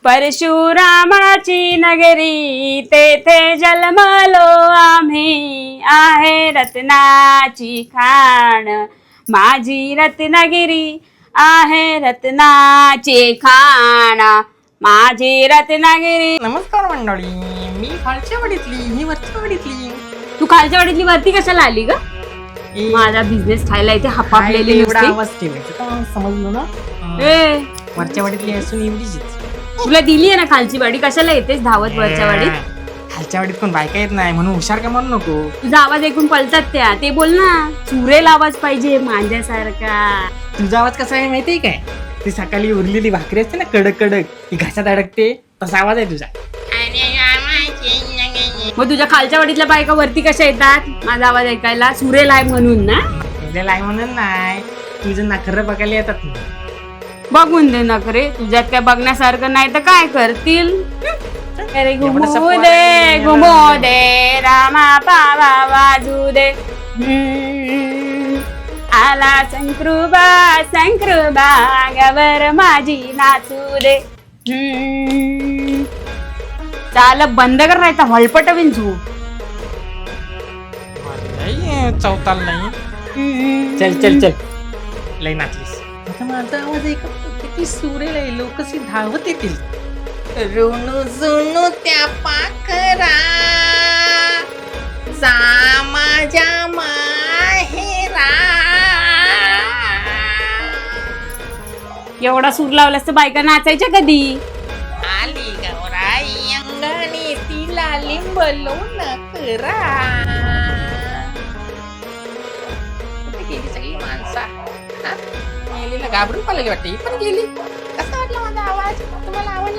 परशुरामाची नगरी तेथे जन्मलो आम्ही, आहे रत्नाची खाण माझी रत्नागिरी, आहे रत्नाची खाण माझी रत्नागिरी. नमस्कार मंडळी, मी खालच्या वाडीतली, ही वरच्या वाडीतली. तू खालच्या वाडीतली वरती कशाला आली ग? माझा बिझनेस खायला इथे हपापलेली एवढा नुसती. आवाज ठेवायचा का? समजलं ना? ए, वरच्या वाडीतली असून एवढीच. तुला दिली आहे ना खालची वाडी, कशाला येतेस धावत वरच्या वाडीत? खालच्या वाडीत कोण बायका येत नाही म्हणून हुशार का म्हणू नको. तुझा आवाज ऐकून पळतात त्या, ते बोल ना. सुरेल आवाज पाहिजे माझ्यासारखा. तुझा आवाज कसा आहे माहितीये काय? ती सकाळी उरलेली भाकरी असते ना कडक कडक, ती घासात अडकते, तसा आवाज आहे तुझा. मग तुझ्या खालच्या वाडीतल्या बायका वरती कशा येतात माझा आवाज ऐकायला? सुरेल आहे म्हणून ना. लाय म्हणून नाही, तुझं नखरं बघायला येतात. बघून दे नखरे, तुझ्यात काय बघण्यासारखं नाही तर काय करतील. अरे घुमू एवढं दे सपवायला घुमू दे रामा पावा वाजू दे. आला संक्रुबा गवर माझी नाचू दे. चाल बंद कर नाही तर हळपटवीन झू. चौताल नाही. चल चल चल, लय नाचलीस. आता माझा आवाज ऐकत किती सुरेल आहे, लोक कशी धावत येतील. रुणू जुनू त्या पाखरा जा माझ्या माहेरा. एवढा सूर लावलास तर बायका नाचायच्या कधी? आली गौराई अंगणी तिला लिंब लोण करा. कुठे गेली सगळी माणसा? गेलीला घाबरून पळाली वाटते, पण गेली. कसा वाटला माझा आवाज? तुम्हाला आवडला?